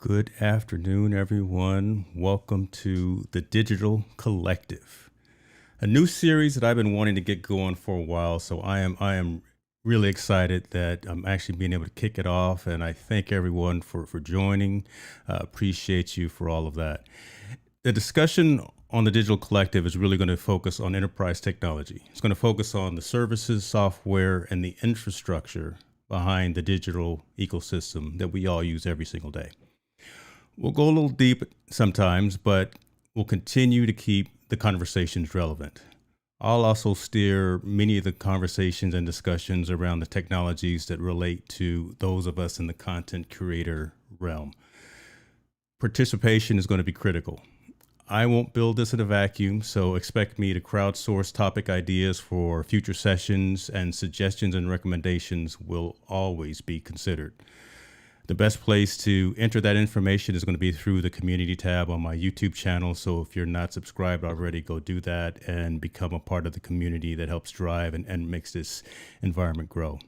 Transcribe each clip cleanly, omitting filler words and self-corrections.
Good afternoon, everyone. Welcome to the Digital Collective, a new series that I've been wanting to get going for a while. So I am really excited that I'm actually being able to kick it off, and I thank everyone for joining. Appreciate you for all of that. The discussion on the Digital Collective is really going to focus on enterprise technology. It's going to focus on the services, software, and the infrastructure behind the digital ecosystem that we all use every single day. We'll go a little deep sometimes, but we'll continue to keep the conversations relevant. I'll also steer many of the conversations and discussions around the technologies that relate to those of us in the content creator realm. Participation is going to be critical. I won't build this in a vacuum, so expect me to crowdsource topic ideas for future sessions, and suggestions and recommendations will always be considered. The best place to enter that information is going to be through the community tab on my YouTube channel. So if you're not subscribed already, go do that and become a part of the community that helps drive and makes this environment grow.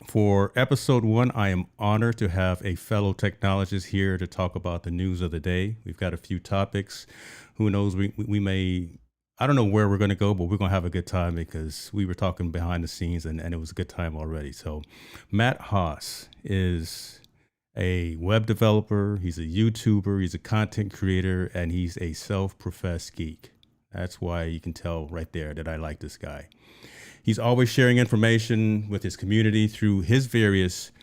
For episode 1, I am honored to have a fellow technologist here to talk about the news of the day. We've got a few topics. Who knows, we may, I don't know where we're going to go, but we're going to have a good time because we were talking behind the scenes and it was a good time already. So Matt Haas is a web developer, he's a YouTuber, he's a content creator, and he's a self-professed geek. That's why you can tell right there that I like this guy. He's always sharing information with his community through his various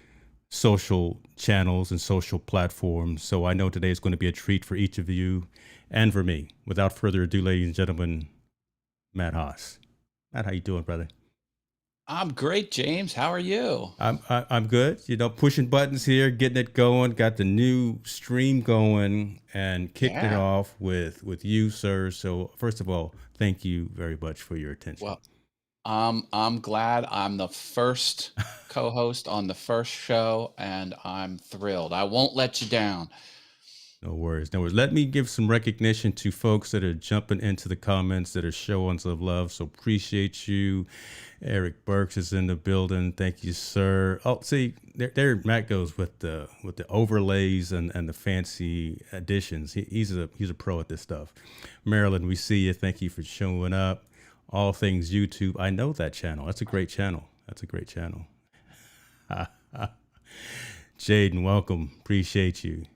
social channels and social platforms. So I know today is going to be a treat for each of you and for me. Without further ado, ladies and gentlemen, Matt Haas. Matt, how you doing, brother? I'm great, James. How are you? I'm good. You know, pushing buttons here, getting it going. Got the new stream going, and kicked it Yeah. off with you, sir. So first of all, thank you very much for your attention. Well, I'm glad I'm the first co-host on the first show, and I'm thrilled. I won't let you down. No worries, no worries. Let me give some recognition to folks that are jumping into the comments that are showing some love. So appreciate you. Eric Burks is in the building. Thank you, sir. Oh, see, there Matt goes with the overlays and the fancy additions. He's a pro at this stuff. Marilyn, we see you. Thank you for showing up. All things YouTube. I know that channel. That's a great channel. That's a great channel. Jaden, welcome. Appreciate you.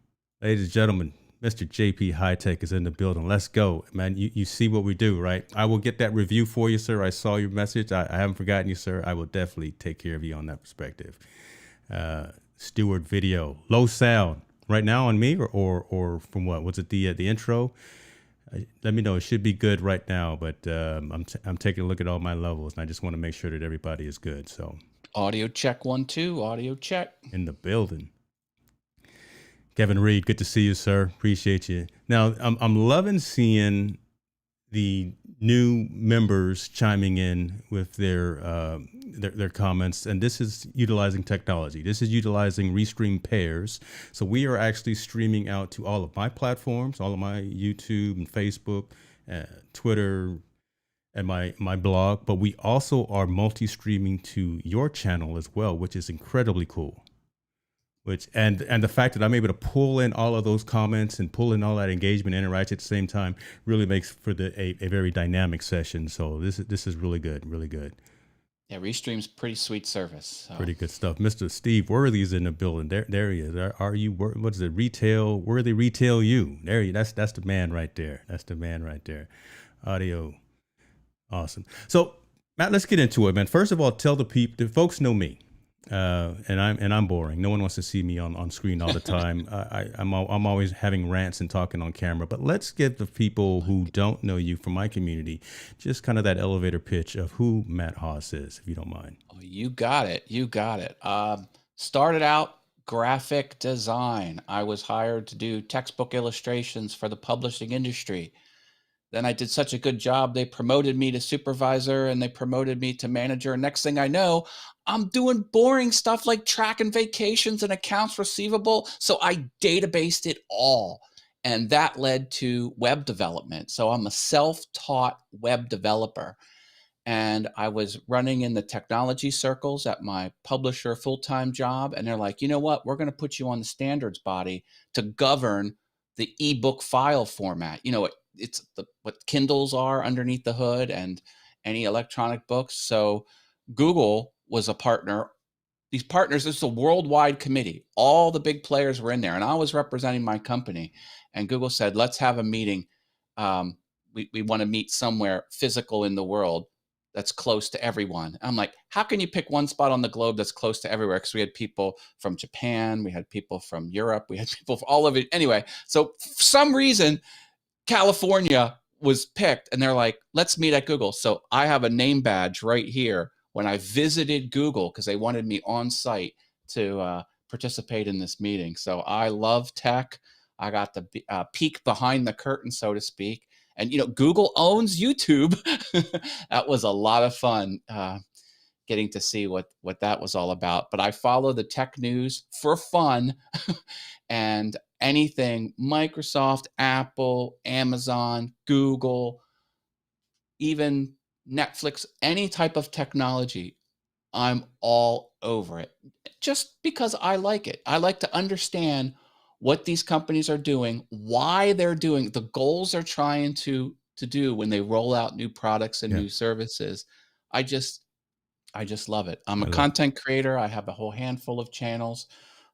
Ladies and gentlemen, Mr. JP Hightech is in the building. Let's go, man. You see what we do, right? I will get that review for you, sir. I saw your message. I haven't forgotten you, sir. I will definitely take care of you on that perspective. Stewart video, low sound right now on me, or from what? Was it the intro? Let me know. It should be good right now, but I'm taking a look at all my levels, and I just want to make sure that everybody is good. So Audio check 1, 2. Audio check. in the building. Kevin Reed, good to see you, sir. Appreciate you. Now, I'm loving seeing the new members chiming in with their comments, and this is utilizing technology. This is utilizing Restream pairs. So we are actually streaming out to all of my platforms, all of my YouTube and Facebook, Twitter, and my blog. But we also are multi-streaming to your channel as well, which is incredibly cool. And the fact that I'm able to pull in all of those comments and pull in all that engagement and interaction at the same time really makes for a very dynamic session. So this is really good, really good. Yeah, Restream's pretty sweet service. So. Pretty good stuff. Mr. Steve Worthy is in the building. There he is. Are you? What is it? Retail Worthy Retail You. There you. That's the man right there. That's the man right there. Audio, awesome. So Matt, let's get into it, man. First of all, tell the folks know me. And I'm boring. No one wants to see me on screen all the time. I'm always having rants and talking on camera. But let's give the people who don't know you from my community just kind of that elevator pitch of who Matt Haas is, if you don't mind. Oh, you got it. You got it. Started out graphic design. I was hired to do textbook illustrations for the publishing industry. Then I did such a good job, they promoted me to supervisor and they promoted me to manager. And next thing I know, I'm doing boring stuff like tracking vacations and accounts receivable. So I databased it all. And that led to web development. So I'm a self-taught web developer. and I was running in the technology circles at my publisher full-time job. And they're like, you know what? We're going to put you on the standards body to govern the ebook file format. It's what Kindles are underneath the hood and any electronic books. So Google was a partner. These partners, this is a worldwide committee. All the big players were in there, and I was representing my company. And Google said, let's have a meeting. We want to meet somewhere physical in the world that's close to everyone. I'm like, how can you pick one spot on the globe that's close to everywhere? Because we had people from Japan, we had people from Europe, we had people from all of it. Anyway, so for some reason, California was picked, and they're like, let's meet at Google. So I have a name badge right here when I visited Google because they wanted me on site to participate in this meeting. So I love tech. I got the peek behind the curtain, so to speak. And, Google owns YouTube. That was a lot of fun getting to see what that was all about. But I follow the tech news for fun and anything Microsoft, Apple, Amazon, Google, even Netflix, any type of technology, I'm all over it just because I like it. I like to understand what these companies are doing, why they're doing the goals they're trying to do when they roll out new products and Yeah, new services. I just love it. I'm a I love. content creator. I have a whole handful of channels.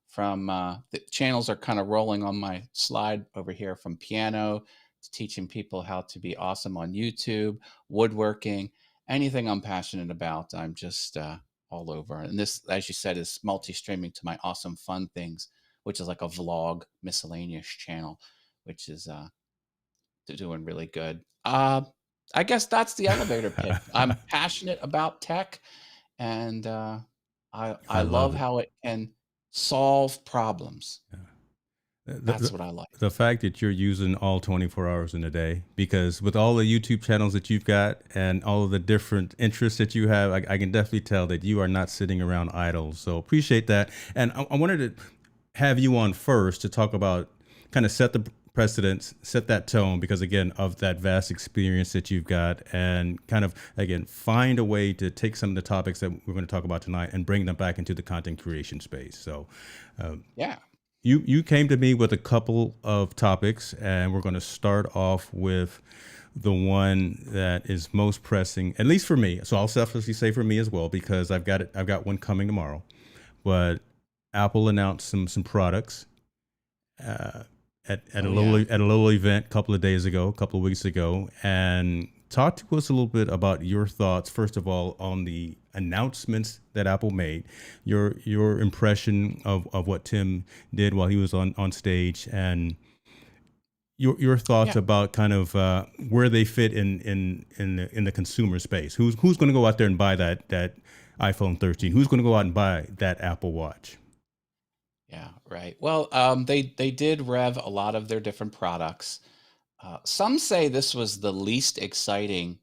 From the channels are kind of rolling on my slide over here, from piano to teaching people how to be awesome on YouTube, woodworking, anything I'm passionate about. I'm just all over. And this, as you said, is multi-streaming to my awesome fun things, which is like a vlog miscellaneous channel, which is doing really good. I guess that's the elevator pitch. I'm passionate about tech, and I I love love it. how it can solve problems. The, That's the, what I like. the fact that you're using all 24 hours in a day, because with all the YouTube channels that you've got and all of the different interests that you have, I can definitely tell that you are not sitting around idle. So appreciate that. And I wanted to have you on first to talk about, kind of set the precedence, set that tone, because again, of that vast experience that you've got, and kind of, again, find a way to take some of the topics that we're going to talk about tonight and bring them back into the content creation space. So Yeah. you came to me with a couple of topics, and we're going to start off with the one that is most pressing, at least for me. So I'll selfishly say for me as well, because I've got one coming tomorrow. But Apple announced some products uh, at a Oh yeah. little event a couple of weeks ago, and talk to us a little bit about your thoughts, first of all, on the announcements that Apple made, your impression of what Tim did while he was on stage, and your thoughts Yeah. about kind of where they fit in the consumer space. Who's going to go out there and buy that iPhone 13? Who's going to go out and buy that Apple Watch? Yeah. Right. Well, they did rev a lot of their different products. Some say this was the least exciting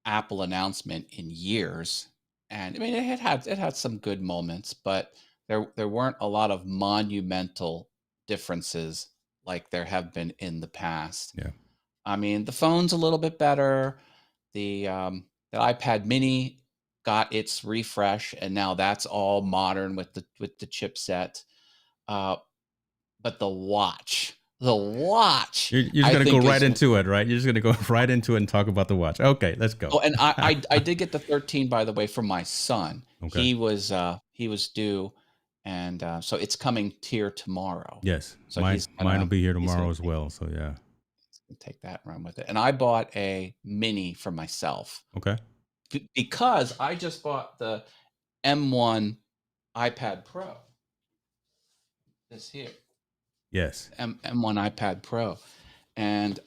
Apple announcement in years, and I mean it had some good moments, but there weren't a lot of monumental differences like there have been in the past. Yeah. I mean, the phone's a little bit better. The iPad Mini got its refresh, and now that's all modern with the chipset. Uh, but the watch, You're just I gonna go think right is into it, right? You're just gonna go right into it and talk about the watch. Okay, let's go. oh, and I did get the 13, by the way, from my son. Okay. He was due, and so it's coming here tomorrow. Yes, So mine will be here he's tomorrow gonna as well. So yeah. take that and run with it. And I bought a mini for myself Okay. because I just bought the M1 iPad Pro. This here, Yes. M1 iPad Pro. And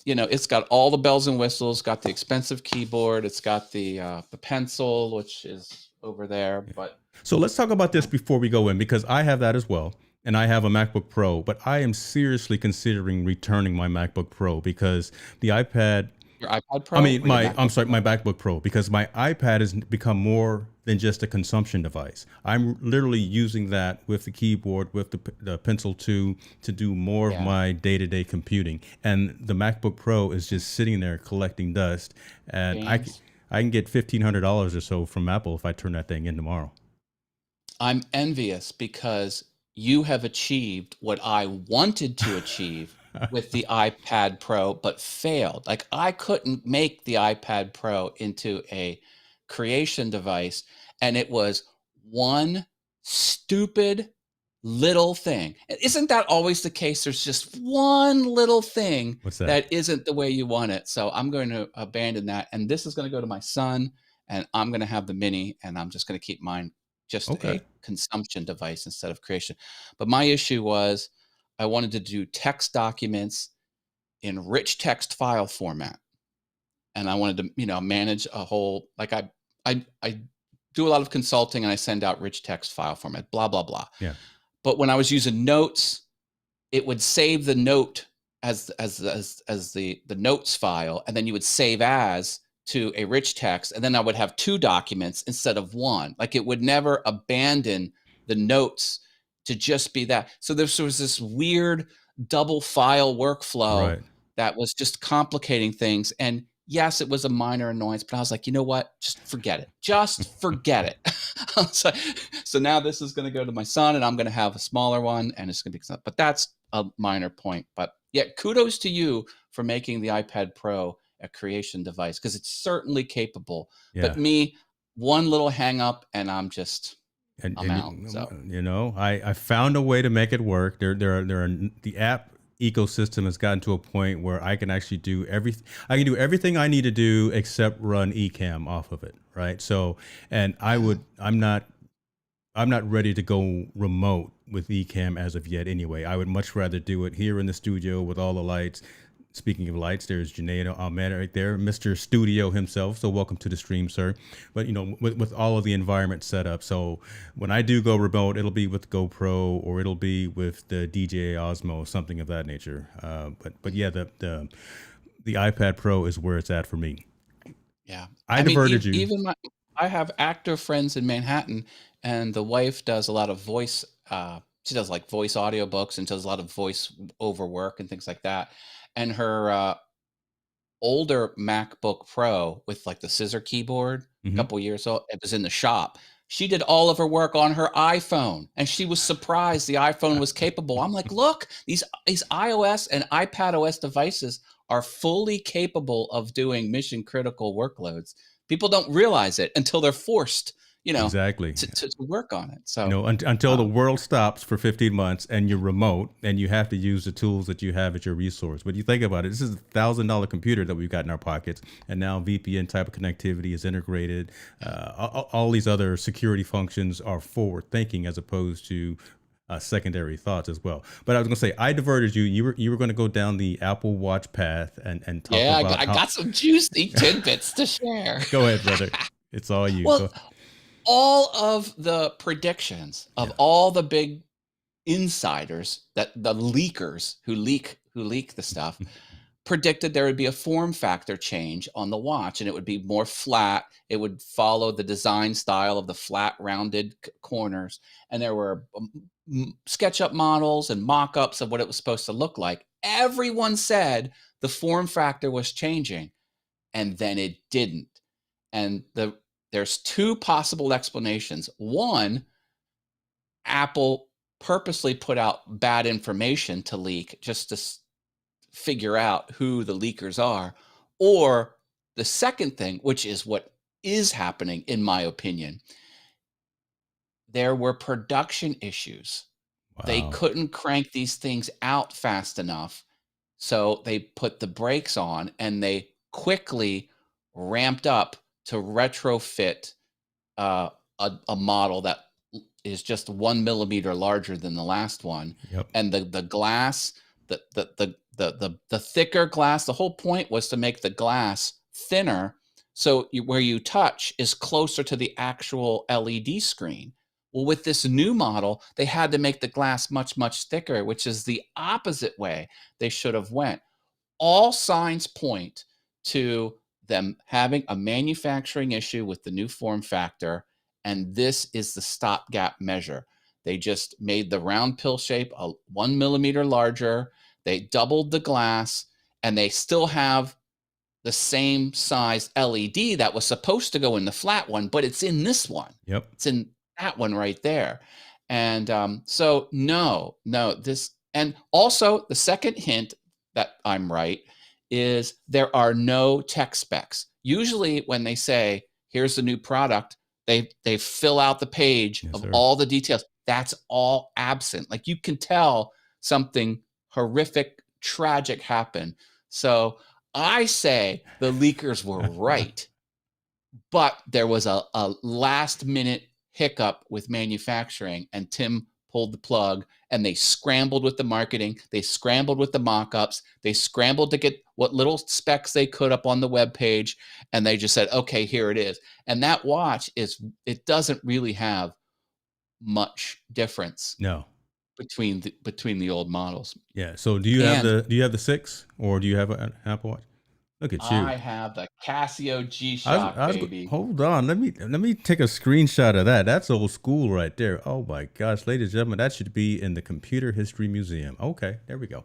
it's got all the bells and whistles, got the expensive keyboard, it's got the pencil, which is over there. But So let's talk about this before we go in, because I have that as well. And I have a MacBook Pro, but I am seriously considering returning my MacBook Pro because the iPad, your iPad I Pro mean, or your I'm MacBook sorry, my Pro? MacBook Pro, because my iPad has become more than just a consumption device. I'm literally using that with the keyboard, with the Pencil 2 to do more of Yeah, my day-to-day computing. And the MacBook Pro is just sitting there collecting dust. And games. I can get $1,500 or so from Apple if I turn that thing in tomorrow. I'm envious because you have achieved what I wanted to achieve with the iPad Pro, but failed. Like I couldn't make the iPad Pro into a creation device, and it was one stupid little thing. Isn't that always the case? There's just one little thing What's that? that isn't the way you want it. So I'm going to abandon that. And this is going to go to my son, and I'm going to have the mini, and I'm just going to keep mine just Okay. a consumption device instead of creation. But my issue was I wanted to do text documents in rich text file format. And I wanted to, manage a whole, like I do a lot of consulting and I send out rich text file format, blah, blah, blah. Yeah. But when I was using notes, it would save the note as the notes file, and then you would save as to a rich text, and then I would have two documents instead of one. Like it would never abandon the notes to just be that. So there was this weird double file workflow Right. that was just complicating things. And yes, it was a minor annoyance, but I was like, you know what? Just forget it. Just forget it. So now this is going to go to my son, and I'm going to have a smaller one, and it's going to be, but that's a minor point. But yeah, kudos to you for making the iPad Pro a creation device, because it's certainly capable. Yeah. But me, one little hang up, and I'm out. So I found a way to make it work. The app ecosystem has gotten to a point where I can actually do everything. I can do everything I need to do except run Ecamm off of it. Right. So, and I'm not ready to go remote with Ecamm as of yet anyway. I would much rather do it here in the studio with all the lights. Speaking of lights, there's Junaid Ahmed right there, Mr. Studio himself. So welcome to the stream, sir. But, with all of the environment set up. So when I do go remote, it'll be with GoPro or it'll be with the DJI Osmo, something of that nature. But yeah, the iPad Pro is where it's at for me. Yeah. I diverted you. Even I have actor friends in Manhattan, and the wife does a lot of voice. She does like voice audiobooks and does a lot of voice over work and things like that. And her older MacBook Pro with like the scissor keyboard, a couple years old, it was in the shop. She did all of her work on her iPhone, and she was surprised the iPhone was capable. I'm like, look, these iOS and iPadOS devices are fully capable of doing mission critical workloads. People don't realize it until they're forced, Exactly. to work on it. So, until the world stops for 15 months and you're remote and you have to use the tools that you have at your resource. But you think about it, this is $1,000 computer that we've got in our pockets, and now VPN type of connectivity is integrated. All these other security functions are forward thinking as opposed to secondary thoughts as well. But I was going to say, I diverted you. You were going to go down the Apple Watch path and talk about. I got some juicy tidbits to share. Go ahead, brother. It's all you. Well, all of the predictions of all the big insiders, that the leakers who leak the stuff, predicted there would be a form factor change on the watch, and it would be more flat. It would follow the design style of the flat rounded corners. And there were SketchUp models and mock-ups of what it was supposed to look like. Everyone said the form factor was changing, and then it didn't. And there's two possible explanations. One, Apple purposely put out bad information to leak just to figure out who the leakers are. Or the second thing, which is what is happening, in my opinion, there were production issues. Wow. They couldn't crank these things out fast enough. So they put the brakes on, and they quickly ramped up to retrofit a model that is just 1 millimeter larger than the last one. Yep. And the glass, the thicker glass, the whole point was to make the glass thinner, so where you touch is closer to the actual LED screen. Well, with this new model, they had to make the glass much, much thicker, which is the opposite way they should have went. All signs point to them having a manufacturing issue with the new form factor, and this is the stopgap measure. They just made the round pill shape 1 millimeter larger. They doubled the glass, and they still have the same size LED that was supposed to go in the flat one, but it's in this one. Yep. It's in that one right there. And so no, this, and also the second hint that I'm right is there are no tech specs. Usually when they say, here's the new product, they fill out the page Yes, of sir. all the details. That's all absent. Like you can tell something horrific, tragic happened. So I say the leakers were right, but there was a last minute hiccup with manufacturing, and Tim pulled the plug, and they scrambled with the marketing. They scrambled with the mock-ups. They scrambled to get what little specs they could up on the web page, and they just said, okay, here it is. And that watch it doesn't really have much difference No. between the old models. Yeah. So do you have And the 6 or do you have an Apple Watch? Look at you. I have the Casio G-Shock, baby. Hold on. Let me take a screenshot of that. That's old school right there. Oh my gosh, ladies and gentlemen, that should be in the Computer History Museum. Okay, there we go.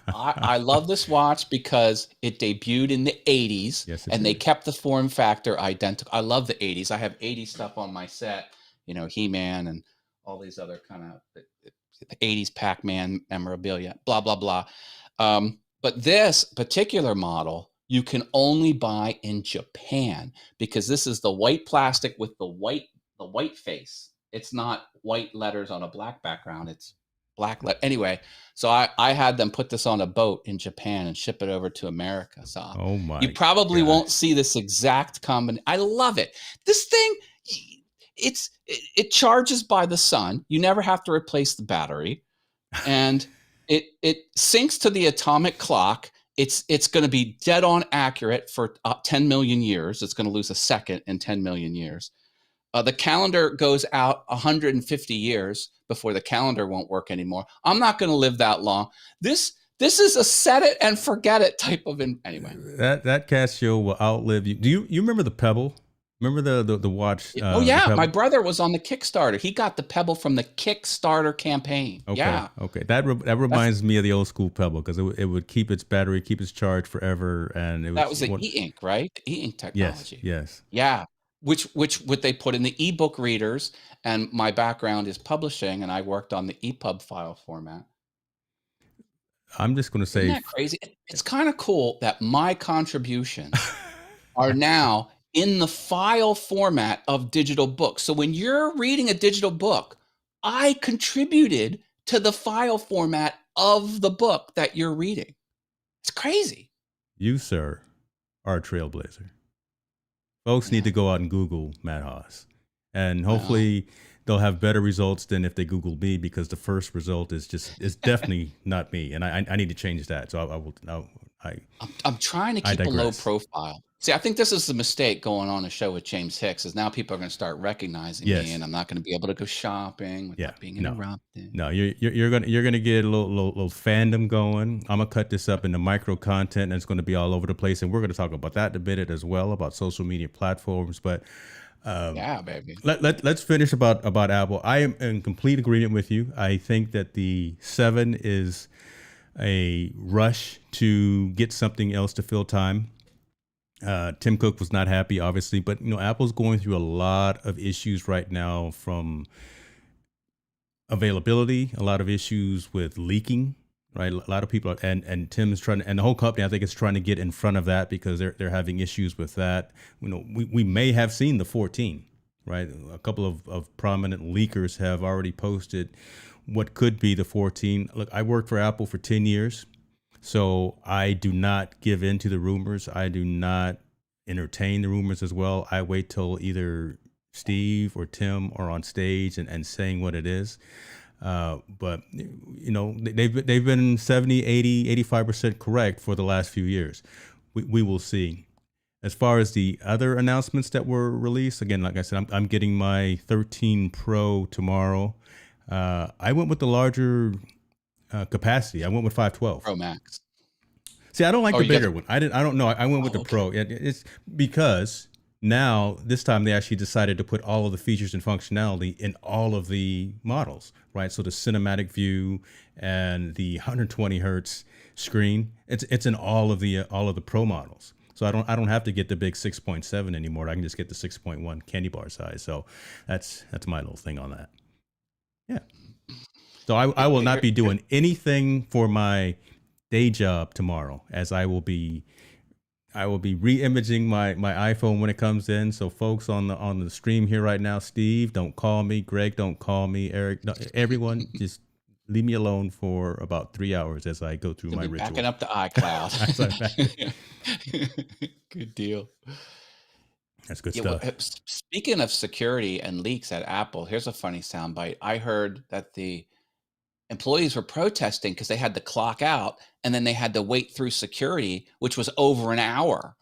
I love this watch because it debuted in the 80s. Yes, it and they did. kept the form factor identical. I love the 80s. I have 80s stuff on my set, He-Man and all these other kind of 80s Pac-Man memorabilia, blah, blah, blah. But this particular model, you can only buy in Japan because this is the white plastic with the white face. It's not white letters on a black background. It's black. Anyway, so I had them put this on a boat in Japan and ship it over to America. So Oh my you probably gosh. won't see this exact combination. I love it. This thing, it charges by the sun. You never have to replace the battery, and it syncs to the atomic clock. It's going to be dead on accurate for 10 million years. It's going to lose a second in 10 million years. The calendar goes out 150 years before the calendar won't work anymore. I'm not going to live that long. This is a set it and forget it type of anyway. That Casio will outlive you. Do you remember the Pebble? Remember the watch? Oh yeah, the my brother was on the Kickstarter. He got the Pebble from the Kickstarter campaign. Okay, Yeah. okay. That reminds me of the old school Pebble because it would keep its battery, keep its charge forever, and it That was was the e-ink, right? The e-ink yes, technology. yes. Yeah. Which what they put in the ebook readers, and my background is publishing, and I worked on the EPUB file format. I'm just going to Isn't say, that crazy? It's kind of cool that my contributions are now in the file format of digital books. So when you're reading a digital book, I contributed to the file format of the book that you're reading. It's crazy. you, sir, are a trailblazer. Folks need to go out and Google Matt Haas, and Well, hopefully they'll have better results than if they Google me because the first result is definitely not me, and I need to change that. So I will. I'm trying to I keep a low digress. profile. See, I think this is the mistake going on a show with James Hicks is now people are going to start recognizing me, Yes. and I'm not going to be able to go shopping Yeah. without being No. interrupted. No, you're gonna get a little fandom going. I'm gonna cut this up into micro content, and it's gonna be all over the place. And we're gonna talk about that in a bit as well, about social media platforms. But Yeah, baby. let's finish about Apple. I am in complete agreement with you. I think that the 7 is a rush to get something else to fill time. Tim Cook was not happy, obviously, but Apple's going through a lot of issues right now, from availability, a lot of issues with leaking, right? A lot of people are, and Tim is trying to, and the whole company, I think, is trying to get in front of that because they're having issues with that. We may have seen the 14, right? A couple of prominent leakers have already posted what could be the 14. Look, I worked for Apple for 10 years, so I do not give in to the rumors. I do not entertain the rumors as well. I wait till either Steve or Tim are on stage and saying what it is. But they've been 70, 80, 85% correct for the last few years. We will see. As far as the other announcements that were released, again, like I said, I'm getting my 13 Pro tomorrow. I went with the larger capacity. I went with 512 Pro Max. See, I don't like Oh, the you got bigger one. I don't know. I went with the okay. Pro. It's because now this time they actually decided to put all of the features and functionality in all of the models, right? So the cinematic view and the 120 hertz screen, it's in all of the Pro models. So I don't have to get the big 6.7 anymore. I can just get the 6.1 candy bar size. So that's my little thing on that. Yeah. So I will not be doing anything for my day job tomorrow, as I will be re-imaging my iPhone when it comes in. So folks on the stream here right now, Steve, don't call me. Greg, don't call me. Eric, no, everyone, just leave me alone for about 3 hours as I go through my ritual. Backing up to iCloud. Good deal. That's good stuff. Speaking of security and leaks at Apple, here's a funny soundbite. I heard that the employees were protesting because they had to clock out and then they had to wait through security, which was over an hour.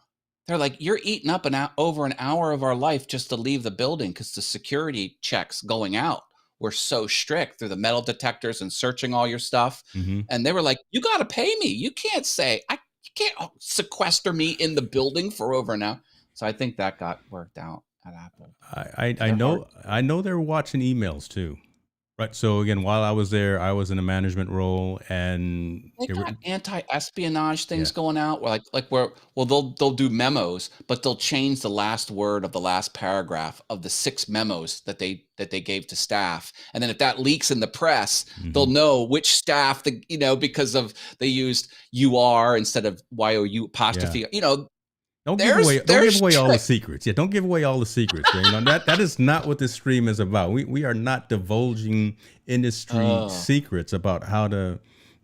They're like, you're eating up over an hour of our life just to leave the building because the security checks going out were so strict through the metal detectors and searching all your stuff. Mm-hmm. And they were like, you got to pay me. You can't say, you can't sequester me in the building for over an hour. So I think that got worked out at Apple. I know they're watching emails too. Right. So again, while I was there, I was in a management role, and they got anti-espionage things going out. They'll do memos, but they'll change the last word of the last paragraph of the 6 memos that they gave to staff. And then if that leaks in the press, they'll know which staff because of they used UR instead of YOU apostrophe. Yeah. Don't give away all the secrets. Yeah, don't give away all the secrets. That is not what this stream is about. We are not divulging industry secrets about how to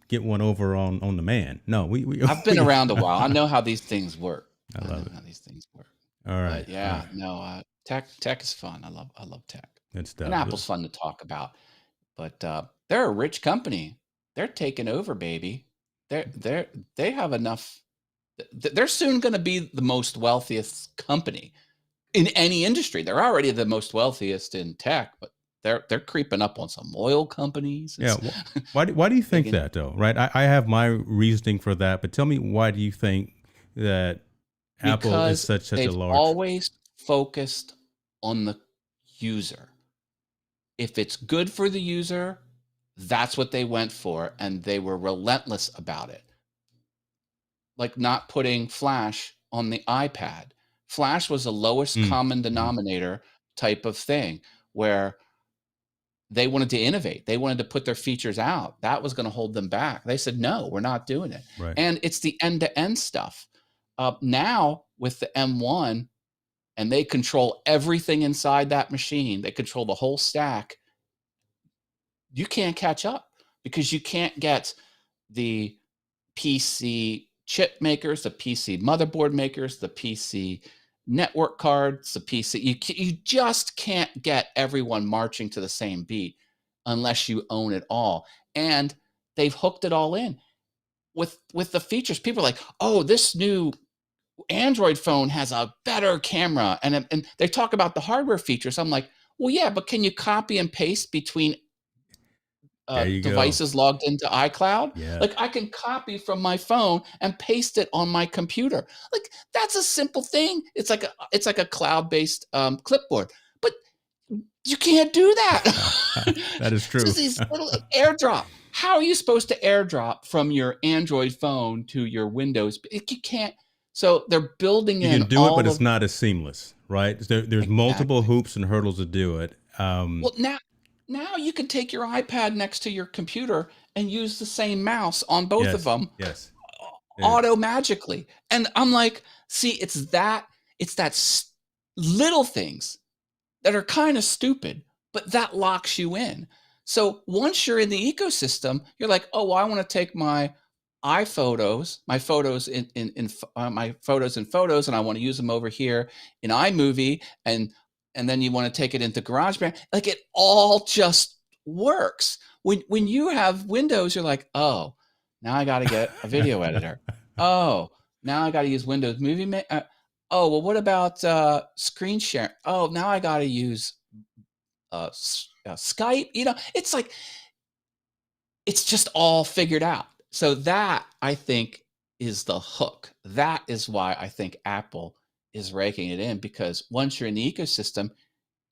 get one over on the man. No, I've been around a while. I know how these things work. I love it. How these things work. All right. Tech is fun. I love tech. Good stuff. And Apple's fun to talk about. But they're a rich company. They're taking over, baby. They have enough. They're soon going to be the most wealthiest company in any industry. They're already the most wealthiest in tech, but they're creeping up on some oil companies. Why do you think that though? Right. I have my reasoning for that, but tell me, why do you think that Apple is such a large? Always focused on the user. If it's good for the user, that's what they went for, and they were relentless about it. Like not putting Flash on the iPad. Flash was the lowest common denominator type of thing where they wanted to innovate. They wanted to put their features out. That was going to hold them back. They said, no, we're not doing it. Right. And it's the end-to-end stuff. Now with the M1, and they control everything inside that machine. They control the whole stack. You can't catch up because you can't get the PC chip makers, the PC motherboard makers, the PC network cards, the PC. You just can't get everyone marching to the same beat unless you own it all. And they've hooked it all in with the features. People are like, oh, this new Android phone has a better camera. And they talk about the hardware features. I'm like, well, yeah, but can you copy and paste between devices logged into iCloud? Yeah. Like I can copy from my phone and paste it on my computer. Like that's a simple thing. It's like a cloud-based clipboard, but you can't do that. That is true. These little AirDrop. How are you supposed to AirDrop from your Android phone to your Windows? You can't. So they're building in. You can do it, but it's not as seamless, right? There's multiple hoops and hurdles to do it. Well, now you can take your iPad next to your computer and use the same mouse on both of them. Yes. Auto magically. And I'm like, see, it's that little things that are kind of stupid, but that locks you in. So once you're in the ecosystem, you're like, oh, well, I want to take my iPhotos, my photos my photos in Photos, and I want to use them over here in iMovie, and then you want to take it into GarageBand. Like it all just works. When you have Windows, you're like, oh, now I got to get a video editor. Oh, now I got to use Windows Movie Maker. Oh, well, what about screen share? Oh, now I got to use Skype. It's like it's just all figured out. So that, I think, is the hook. That is why I think Apple is raking it in, because once you're in the ecosystem,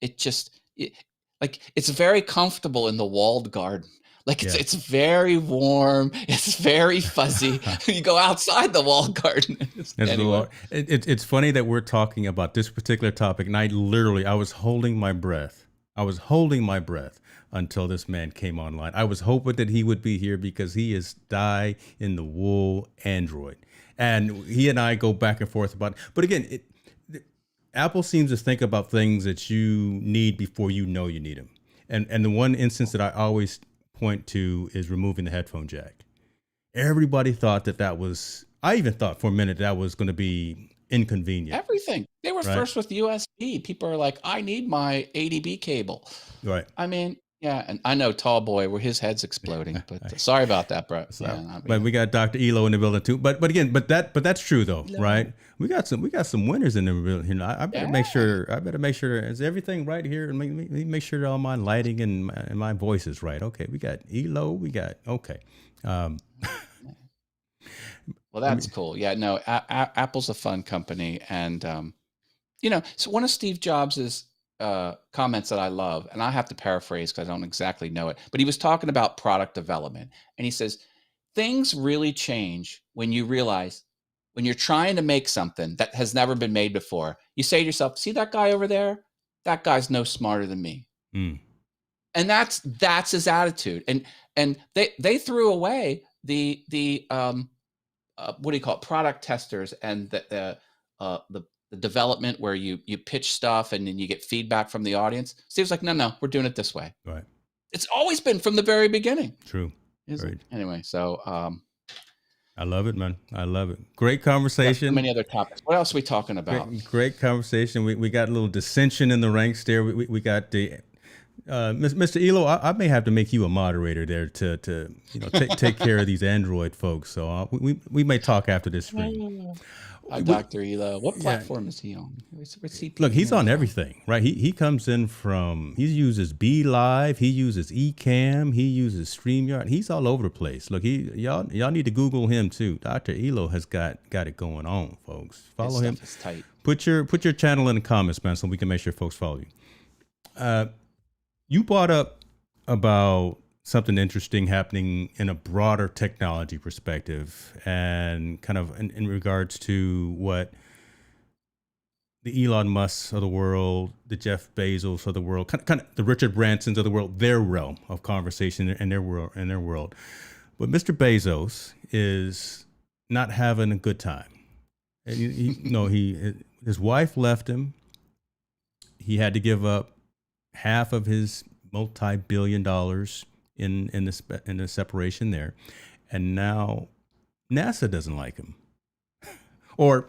it's very comfortable in the walled garden. Like Yeah. it's very warm. It's very fuzzy. You go outside the walled garden. Anyway. It's funny that we're talking about this particular topic, and I was holding my breath. I was holding my breath until this man came online. I was hoping that he would be here because he is die in the wool Android, and he and I go back and forth about. But again, Apple seems to think about things that you need before you know you need them. And the one instance that I always point to is removing the headphone jack. Everybody thought that was. I even thought for a minute that was going to be inconvenient. Everything. They were Right. first with USB. People are like, I need my ADB cable. Right. I mean, yeah, and I know Tall Boy where his head's exploding, but sorry about that, bro. Yeah, but we got Dr. Elo in the building too. But again, but that's true though, right? We got some winners in the building. You know, I better make sure. I better make sure is everything right here, and make sure that all my lighting and my voice is right. Okay, we got Elo. We got okay. Well, that's cool. Yeah, no, Apple's a fun company, and so one of Steve Jobs's comments that I love, and I have to paraphrase because I don't exactly know it, but he was talking about product development, and he says things really change when you realize when you're trying to make something that has never been made before. You say to yourself, "See that guy over there? That guy's no smarter than me." And that's his attitude. And they threw away the what do you call it? Product testers and the development where you pitch stuff and then you get feedback from the audience. Steve's like, no, we're doing it this way. Right. It's always been from the very beginning. True. Right. Anyway, so I love it, man. I love it. Great conversation. So many other topics. What else are we talking about? Great conversation. We got a little dissension in the ranks there. We got the Mr. Elo. I may have to make you a moderator there to take care of these Android folks. So we may talk after this stream. Dr. Elo. What platform is he on? What's he? Look, he's on everything, right? He comes in he uses Be Live, he uses Ecamm, he uses StreamYard. He's all over the place. Look, y'all need to Google him too. Dr. Elo has got it going on, folks. Follow him. His stuff is tight. Put your channel in the comments, man, so we can make sure folks follow you. You brought up about something interesting happening in a broader technology perspective and kind of in regards to what the Elon Musks of the world, the Jeff Bezos of the world, kind of the Richard Bransons of the world, their realm of conversation in their world. But Mr. Bezos is not having a good time. And his wife left him. He had to give up half of his multi-billion dollars in the separation there, and now NASA doesn't like him, or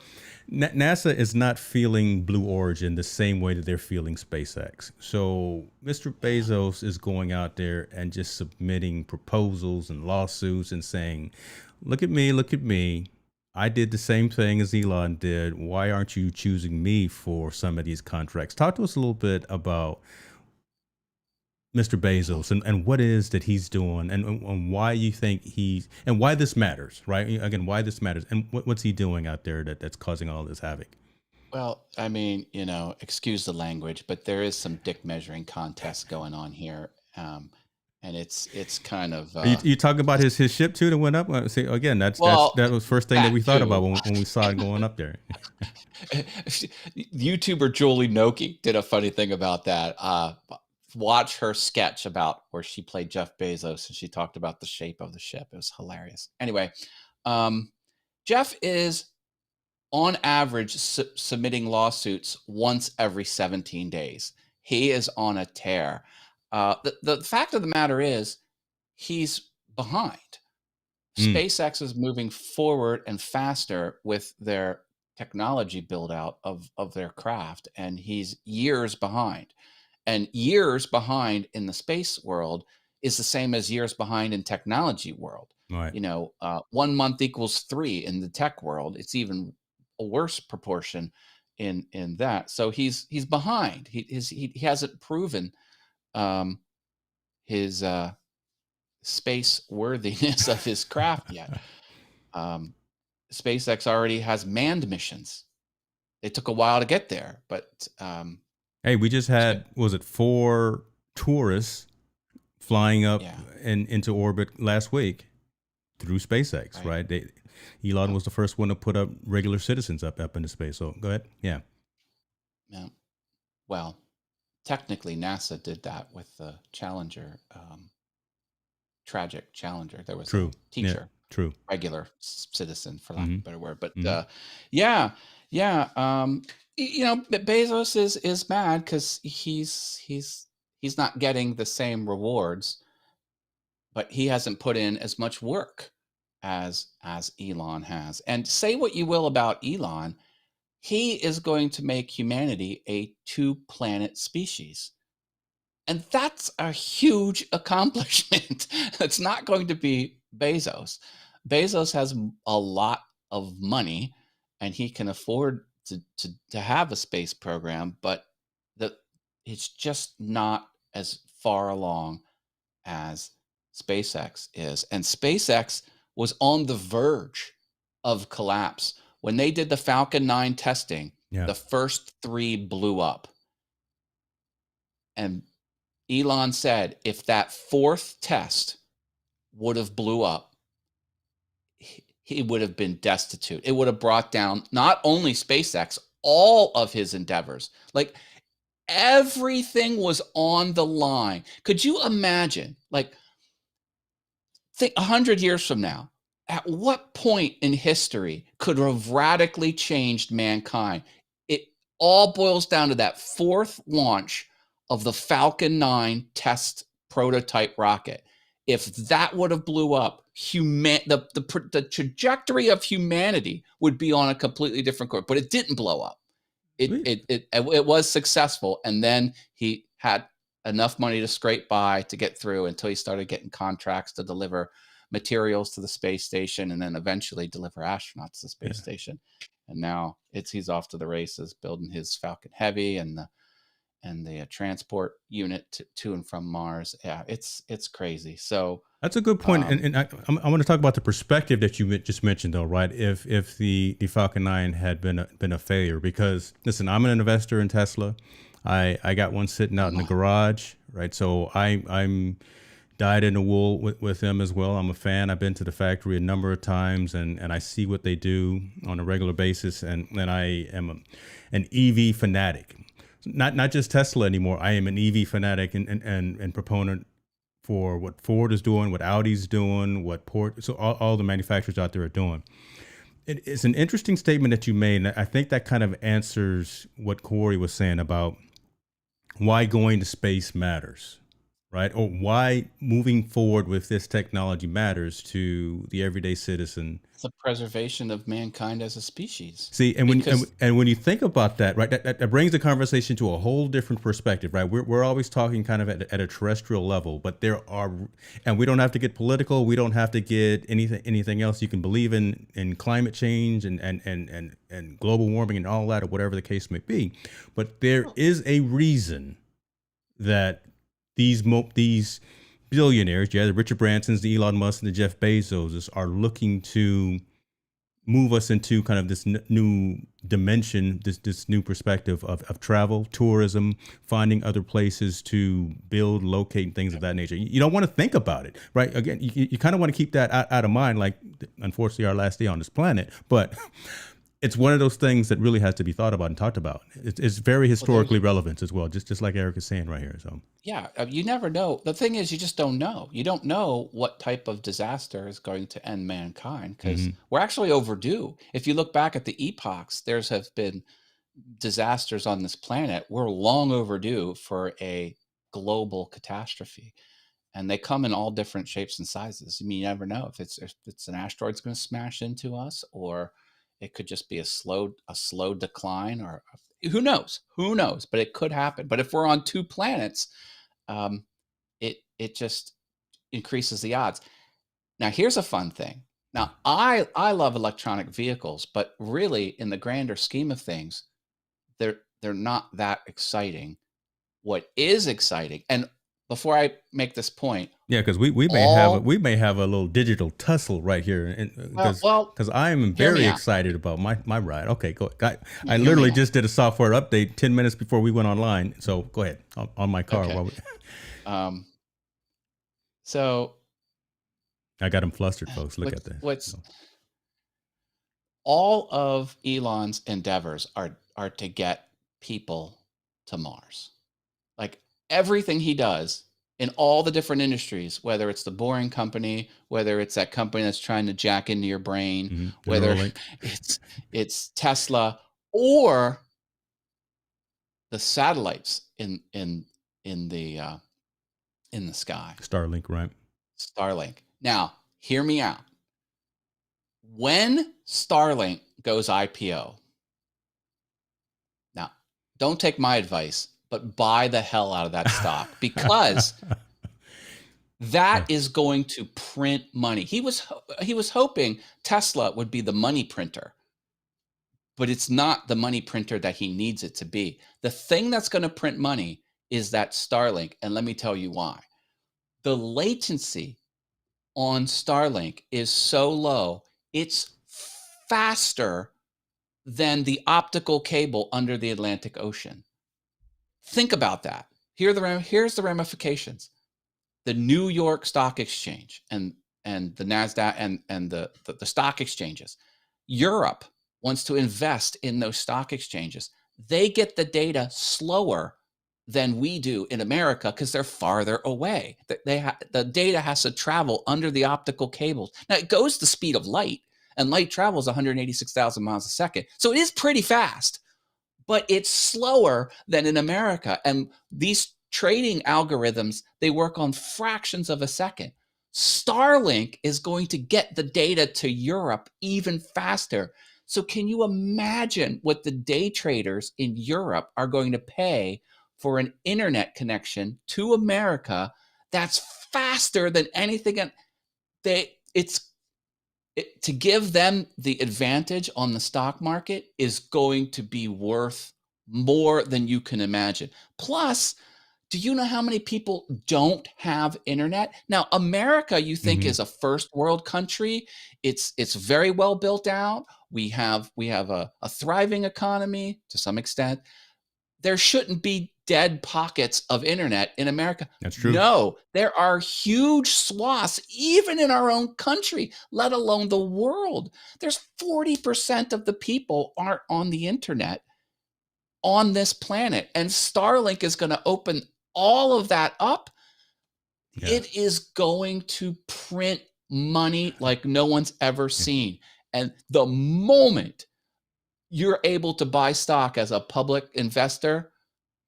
NASA is not feeling Blue Origin the same way that they're feeling SpaceX. So Mr. Bezos is going out there and just submitting proposals and lawsuits and saying, look at me. I did the same thing as Elon did. Why aren't you choosing me for some of these contracts? Talk to us a little bit about Mr. Bezos and what it is that he's doing and why you think and why this matters, right? Again, why this matters and what's he doing out there that's causing all this havoc? Well, I mean, excuse the language, but there is some dick measuring contest going on here. And it's kind of. You talking about his ship too that went up? See, again, that was the first thing that we thought about when we saw it going up there. YouTuber Julie Noki did a funny thing about that. Watch her sketch about where she played Jeff Bezos and she talked about the shape of the ship. It was hilarious. Anyway, Jeff is on average submitting lawsuits once every 17 days. He is on a tear. The fact of the matter is he's behind. SpaceX is moving forward and faster with their technology build out of their craft, and he's years behind. And years behind in the space world is the same as years behind in technology world. Right. 1 month equals 3 in the tech world. It's even a worse proportion in that. So he's behind. He hasn't proven his space worthiness of his craft yet. SpaceX already has manned missions. It took a while to get there, but hey, we just had, was it 4 tourists flying up Yeah. and into orbit last week through SpaceX, right? Elon was the first one to put up regular citizens up into space. So go ahead. Yeah. Yeah. Well, technically, NASA did that with the Challenger, tragic Challenger. There was a True. Yeah. teacher, True. regular citizen, for lack of Mm-hmm. a better word. But Mm-hmm. yeah, yeah. Bezos is mad because he's not getting the same rewards, but he hasn't put in as much work as Elon has. And say what you will about Elon, he is going to make humanity a 2-planet species. And that's a huge accomplishment. It's not going to be Bezos. Bezos has a lot of money and he can afford to have a space program, but it's just not as far along as SpaceX is. And SpaceX was on the verge of collapse. When they did the Falcon 9 testing, the first 3 blew up. And Elon said if that 4th test would have blew up, he would have been destitute. It would have brought down not only SpaceX, all of his endeavors. Like everything was on the line. Could you imagine, like, think 100 years from now, at what point in history could have radically changed mankind? It all boils down to that 4th launch of the Falcon 9 test prototype rocket. If that would have blew up, the trajectory of humanity would be on a completely different course. But it didn't blow up. It was successful, and then he had enough money to scrape by to get through until he started getting contracts to deliver materials to the space station and then eventually deliver astronauts to the space station. And now he's off to the races building his Falcon Heavy and the transport unit to and from Mars. Yeah, it's crazy. So that's a good point. And I want to talk about the perspective that you just mentioned, though, right? If the Falcon 9 had been a failure, because listen, I'm an investor in Tesla. I got one sitting out in the garage, right? So I'm dyed in the wool with them as well. I'm a fan. I've been to the factory a number of times, and I see what they do on a regular basis. And I am an EV fanatic. Not just Tesla anymore. I am an EV fanatic and proponent for what Ford is doing, what Audi's doing, so all the manufacturers out there are doing. It's an interesting statement that you made, and I think that kind of answers what Corey was saying about why going to space matters, right? Or why moving forward with this technology matters to the everyday citizen. It's the preservation of mankind as a species. See, and when you think about that, right, that brings the conversation to a whole different perspective, right? We're always talking kind of at a terrestrial level, but and we don't have to get political. We don't have to get anything else. You can believe in climate change and global warming and all that, or whatever the case may be. But there is a reason that these billionaires, the Richard Bransons, the Elon Musk, and the Jeff Bezos are looking to move us into kind of this new dimension, this new perspective of travel, tourism, finding other places to build, locate, things of that nature. You don't want to think about it, right? Again, you kind of want to keep that out of mind, like unfortunately our last day on this planet, but it's one of those things that really has to be thought about and talked about. It's very historically relevant as well, just like Eric is saying right here. So yeah, you never know. The thing is, you just don't know. You don't know what type of disaster is going to end mankind, because we're actually overdue. If you look back at the epochs, have been disasters on this planet. We're long overdue for a global catastrophe, and they come in all different shapes and sizes. I mean, you never know if it's an asteroid's going to smash into us, or it could just be a slow decline, or who knows, but it could happen. But if we're on 2 planets, it just increases the odds. Now, here's a fun thing. Now, I love electronic vehicles, but really in the grander scheme of things, they're not that exciting. What is exciting, and before I make this point, yeah, because we may have a little digital tussle right here, because I am very excited about my ride. Okay, go ahead. I literally just did a software update 10 minutes before we went online, so go ahead on my car. Okay. So I got him flustered, folks. Look at what's this. what's So, all of Elon's endeavors are to get people to Mars. Like everything he does in all the different industries, whether it's the Boring Company, whether it's that company that's trying to jack into your brain, whether Neuralink, it's Tesla or the satellites in the sky, Starlink, right? Starlink. Now, hear me out. When Starlink goes IPO, now don't take my advice, but buy the hell out of that stock because that is going to print money. He was hoping Tesla would be the money printer, but it's not the money printer that he needs it to be. The thing that's going to print money is that Starlink, and let me tell you why. The latency on Starlink is so low, it's faster than the optical cable under the Atlantic Ocean. Think about that. Here's the ramifications. The New York Stock Exchange and the NASDAQ and the stock exchanges. Europe wants to invest in those stock exchanges. They get the data slower than we do in America because they're farther away. The data has to travel under the optical cables. Now it goes the speed of light, and light travels 186,000 miles a second. So it is pretty fast, but it's slower than in America. And these trading algorithms, they work on fractions of a second. Starlink is going to get the data to Europe even faster. So can you imagine what the day traders in Europe are going to pay for an internet connection to America that's faster than anything? And to give them the advantage on the stock market is going to be worth more than you can imagine. Plus, do you know how many people don't have internet? Now, America, you think is a first world country. It's very well built out. We have a thriving economy to some extent. There shouldn't be dead pockets of internet in America. That's true. No, there are huge swaths, even in our own country, let alone the world. There's 40% of the people aren't on the internet on this planet. And Starlink is going to open all of that up. Yeah. It is going to print money like no one's ever seen. And the moment you're able to buy stock as a public investor,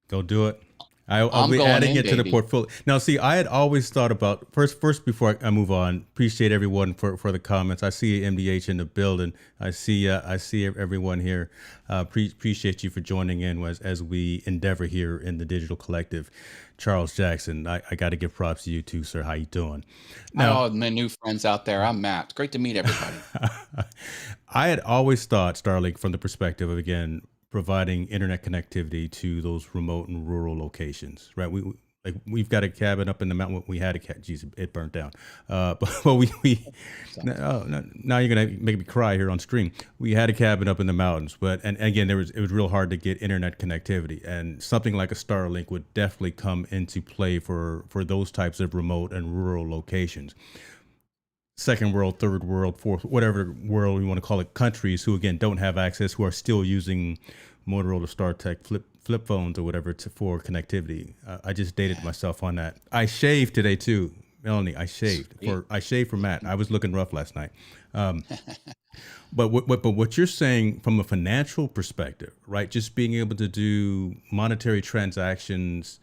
go do it. I'll be adding it to the portfolio. Now, see, I had always thought about first before I move on. Appreciate everyone for the comments. I see MDH in the building. I see everyone here. Appreciate you for joining in as we endeavor here in the Digital Collective. Charles Jackson, I got to give props to you too, sir. How you doing? Now, my new friends out there. I'm Matt. It's great to meet everybody. I had always thought Starlink from the perspective of, again, providing internet connectivity to those remote and rural locations, right? We've got a cabin up in the mountain. We had a cat. Geez, it burnt down. But now you're gonna make me cry here on stream. We had a cabin up in the mountains, and again, it was real hard to get internet connectivity, and something like a Starlink would definitely come into play for those types of remote and rural locations. Second world, third world, fourth, whatever world you want to call it, countries who again don't have access, who are still using Motorola StarTech flip phones or whatever for connectivity. I just dated myself on that. I shaved today too, Melanie. I shaved for Matt. I was looking rough last night. But what you're saying from a financial perspective, right? Just being able to do monetary transactions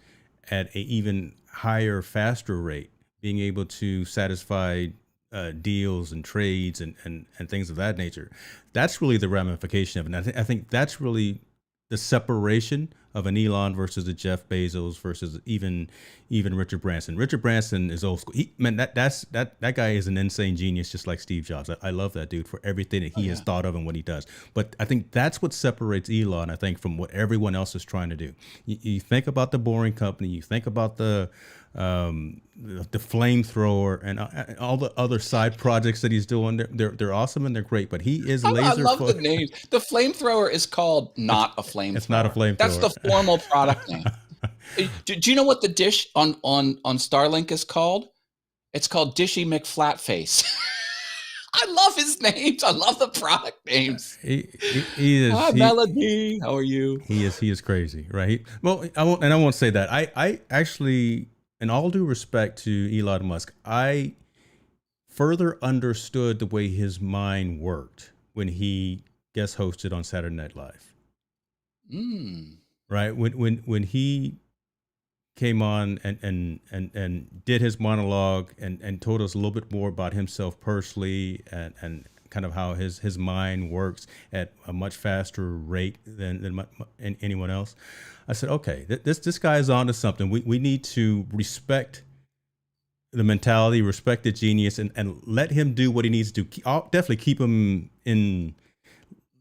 at an even higher, faster rate, being able to satisfy deals and trades and things of that nature. That's really the ramification of it. And I think that's really the separation of an Elon versus a Jeff Bezos versus even Richard Branson. Richard Branson is old school. That guy is an insane genius, just like Steve Jobs. I love that dude for everything that he has thought of and what he does. But I think that's what separates Elon, I think, from what everyone else is trying to do. You think about the Boring Company, you think about the flamethrower and all the other side projects that he's doing. They're awesome and they're great, but he is laser. I love the name. The flamethrower is called not a flamethrower. It's not a flamethrower. That's the formal product name. Do you know what the dish on Starlink is called? It's called Dishy McFlatface. I love his names. I love the product names. He is Hi, Melody. How are you? he is crazy, right? Well, I won't say that. I actually, in all due respect to Elon Musk, I further understood the way his mind worked when he guest hosted on Saturday Night Live. Right, when he came on and did his monologue and told us a little bit more about himself personally and kind of how his mind works at a much faster rate than anyone else. I said, okay, this guy is on to something. We need to respect the mentality, respect the genius, and let him do what he needs to do. I'll definitely keep him in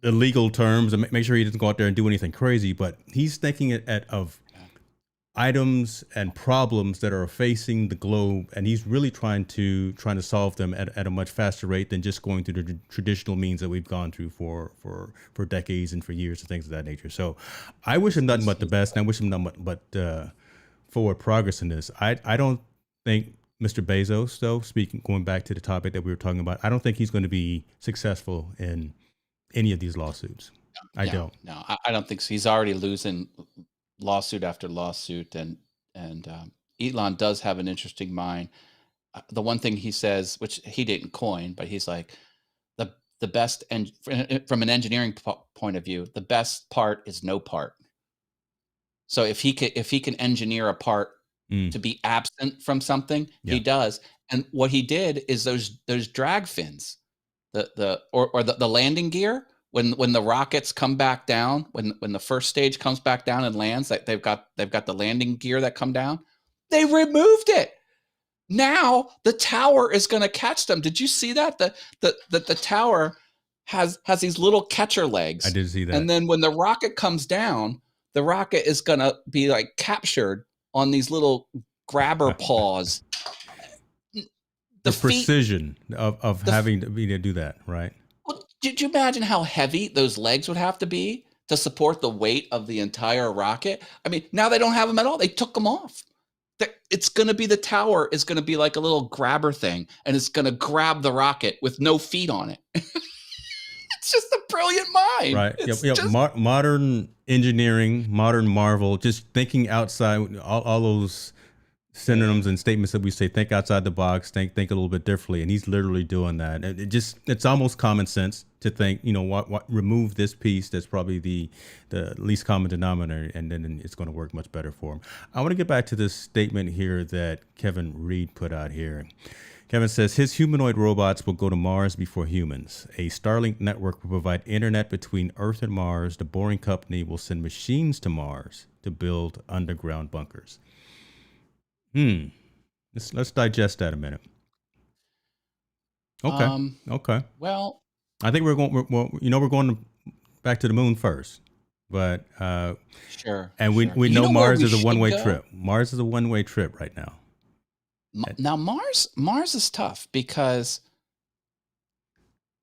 the legal terms and make sure he doesn't go out there and do anything crazy. But he's thinking of items and problems that are facing the globe, and he's really trying to solve them at a much faster rate than just going through the traditional means that we've gone through for decades and for years and things of that nature. So I wish him nothing but the best, and I wish him nothing but forward progress in this. I don't think Mr. Bezos, though, going back to the topic that we were talking about, I don't think he's going to be successful in any of these lawsuits. I don't. No, I don't think so. He's already losing lawsuit after lawsuit, and Elon does have an interesting mind. The one thing he says, which he didn't coin, but he's like, the best, and from an engineering point of view, the best part is no part. So if he can engineer a part to be absent from something, he does. And what he did is those drag fins, the landing gear. When the rockets come back down, when the first stage comes back down and lands, like they've got the landing gear that come down, they removed it. Now the tower is going to catch them. Did you see that? The tower has these little catcher legs. I did see that. And then when the rocket comes down, the rocket is going to be like captured on these little grabber paws. The precision of having to be to do that, right? Well, did you imagine how heavy those legs would have to be to support the weight of the entire rocket? I mean, now they don't have them at all. They took them off. It's going to be, the tower is going to be like a little grabber thing, and it's going to grab the rocket with no feet on it. It's just a brilliant mind. Right. Modern engineering, modern marvel, just thinking outside all those synonyms and statements that we say, think outside the box, think a little bit differently. And he's literally doing that. And it's almost common sense to think, what remove this piece that's probably the least common denominator, and then it's going to work much better for him. I want to get back to this statement here that Kevin Reed put out here. Kevin says his humanoid robots will go to Mars before humans. A Starlink network will provide internet between Earth and Mars. The Boring Company will send machines to Mars to build underground bunkers. Let's digest that a minute. Okay. Okay. Well, I think we're going back to the moon first, but sure. And we know Mars is a one-way trip. Mars is a one-way trip right now. Now Mars is tough because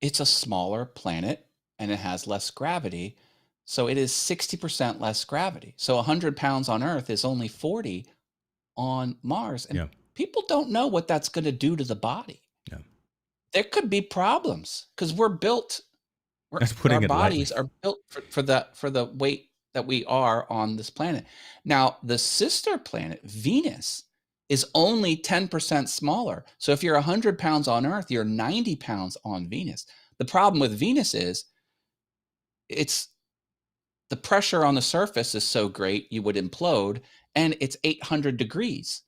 it's a smaller planet and it has less gravity. So it is 60% less gravity. So 100 pounds on Earth is only 40 on Mars. And people don't know what that's going to do to the body. Yeah. There could be problems because our bodies are built for the weight that we are on this planet. Now, the sister planet, Venus, is only 10% smaller. So if you're 100 pounds on Earth, you're 90 pounds on Venus. The problem with Venus is the pressure on the surface is so great you would implode, and it's 800 degrees.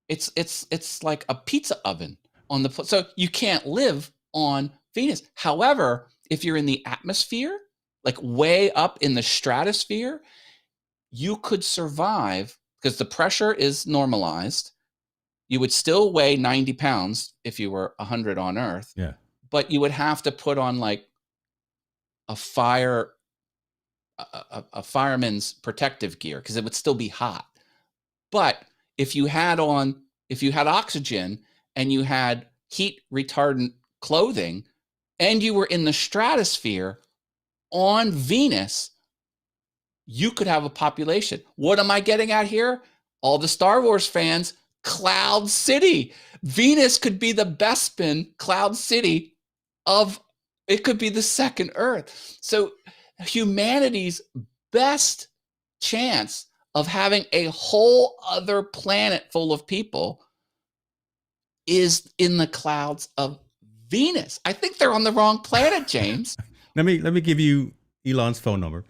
It's like a pizza oven on the so you can't live on Venus. However, if you're in the atmosphere, like way up in the stratosphere, you could survive because the pressure is normalized. You would still weigh 90 pounds if you were 100 on Earth. Yeah. But you would have to put on like a fireman's protective gear because it would still be hot. But if you had oxygen and you had heat retardant clothing and you were in the stratosphere on Venus, you could have a population. What am I getting at here? All the Star Wars fans, Cloud City. Venus could be the Bespin Cloud City of, it could be the second Earth. So humanity's best chance of having a whole other planet full of people is in the clouds of Venus. I think they're on the wrong planet, James. Let me give you Elon's phone number.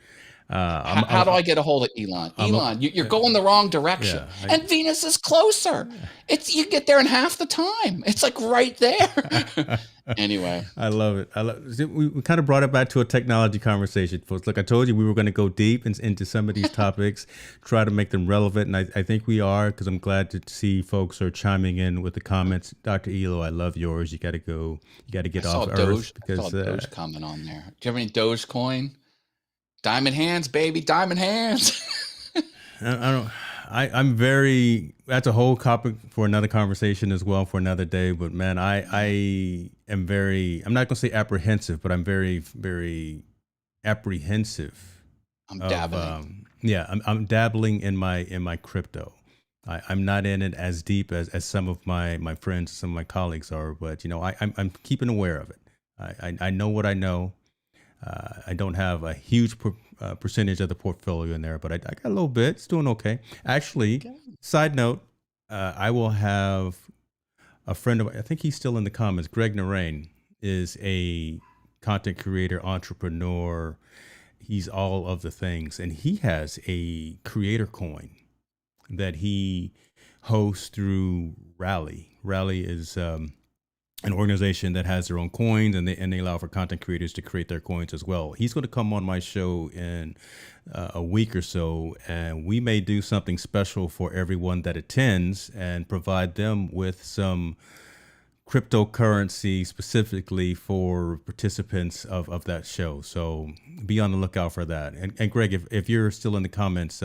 How do I get a hold of Elon? Elon, you're going the wrong direction. Yeah, and Venus is closer. It's, you get there in half the time. It's like right there. Anyway, I love it. We kind of brought it back to a technology conversation, folks. Look, I told you we were going to go deep into some of these topics, try to make them relevant, and I think we are, because I'm glad to see folks are chiming in with the comments. Dr. Elo, I love yours. You got to go. You got to get off Earth because I saw Doge comment on there. Do you have any Dogecoin? Diamond hands, baby, diamond hands. I'm very, that's a whole topic for another conversation as well, for another day. But man, I am very, I'm not going to say apprehensive, but I'm very, very apprehensive. I'm dabbling. I'm dabbling in my crypto. I'm not in it as deep as some of my friends, some of my colleagues are, but I'm keeping aware of it. I know what I know. I don't have a huge percentage of the portfolio in there, but I got a little bit. It's doing okay. Actually, side note, I will have a friend of, I think he's still in the comments. Greg Narain is a content creator, entrepreneur. He's all of the things. And he has a creator coin that he hosts through Rally. Rally is an organization that has their own coins, and they allow for content creators to create their coins as well. He's going to come on my show in a week or so, and we may do something special for everyone that attends and provide them with some cryptocurrency specifically for participants of that show. So be on the lookout for that. And Greg, if you're still in the comments,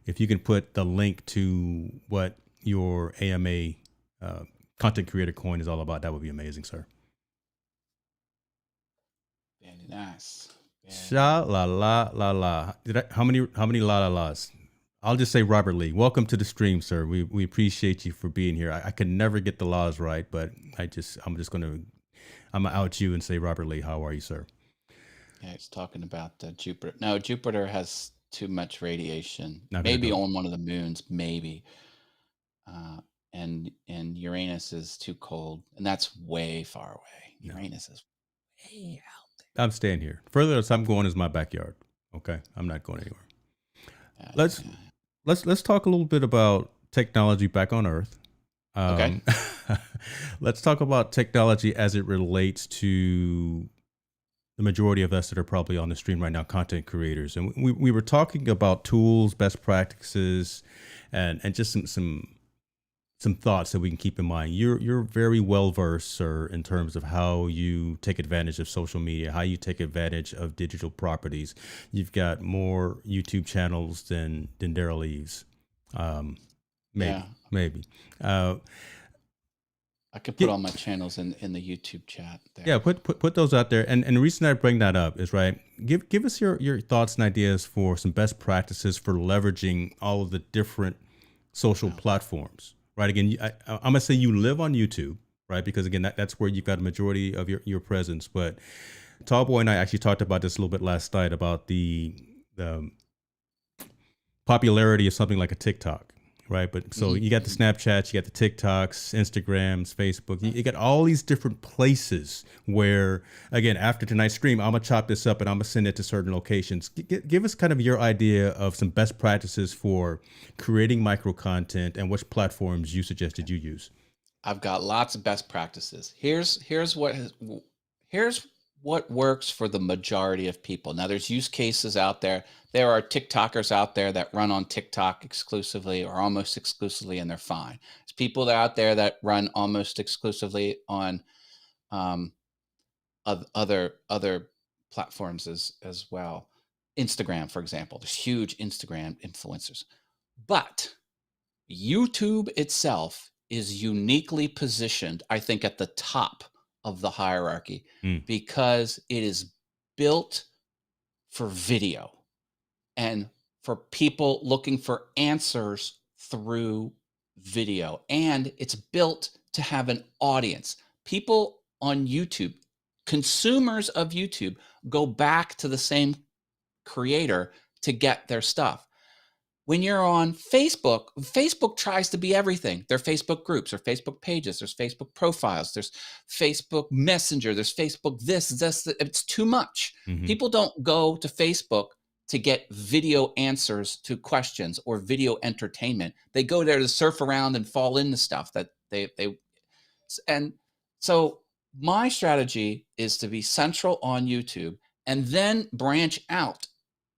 if you can put the link to what your AMA content creator coin is all about, that would be amazing, sir. Very nice. Sha la la la la. How many la la las? I'll just say Robert Lee. Welcome to the stream, sir. We appreciate you for being here. I can never get the laws right, but I'm gonna out you and say Robert Lee. How are you, sir? Yeah, he's talking about Jupiter. No, Jupiter has too much radiation. Maybe on one of the moons, maybe. And Uranus is too cold, and that's way far away. Uranus is way out there. I'm staying here. Furthest I'm going is my backyard. Okay, I'm not going anywhere. Let's talk a little bit about technology back on Earth. Okay. Let's talk about technology as it relates to the majority of us that are probably on the stream right now, content creators, and we were talking about tools, best practices, and just some thoughts that we can keep in mind. You're very well versed, sir, in terms of how you take advantage of social media, how you take advantage of digital properties. You've got more YouTube channels than Daryl Eves. Maybe. I could put all my channels in the YouTube chat there. Yeah, put those out there. And the reason I bring that up is, right, give us your thoughts and ideas for some best practices for leveraging all of the different social platforms. Right. Again, I'm going to say you live on YouTube, right? Because, again, that's where you've got a majority of your presence. But Tallboy and I actually talked about this a little bit last night about the popularity of something like a TikTok, right? But so you got the Snapchats, you got the TikToks, Instagrams, Facebook. You got all these different places where, again, after tonight's stream, I'm going to chop this up and I'm going to send it to certain locations. Give us kind of your idea of some best practices for creating micro content and which platforms you suggested you use. I've got lots of best practices. Here's what works for the majority of people. Now, there's use cases out there. There are TikTokers out there that run on TikTok exclusively or almost exclusively, and they're fine. There's people out there that run almost exclusively on other platforms as well. Instagram, for example, there's huge Instagram influencers. But YouTube itself is uniquely positioned, I think, at the top of the hierarchy because it is built for video and for people looking for answers through video, and it's built to have an audience. People on YouTube, consumers of YouTube, go back to the same creator to get their stuff. When you're on Facebook, Facebook tries to be everything. There are Facebook groups, there are Facebook pages, there's Facebook profiles, there's Facebook Messenger, there's Facebook this. It's too much. Mm-hmm. People don't go to Facebook to get video answers to questions or video entertainment. They go there to surf around and fall into stuff that they and so my strategy is to be central on YouTube and then branch out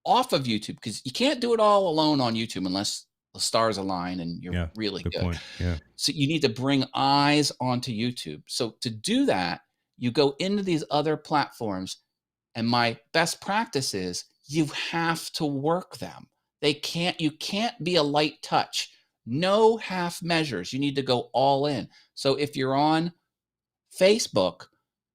off of YouTube, because you can't do it all alone on YouTube unless the stars align and you're really good. Point. Yeah. So you need to bring eyes onto YouTube. So to do that, you go into these other platforms, and my best practice is you have to work them. You can't be a light touch. No half measures. You need to go all in. So if you're on Facebook,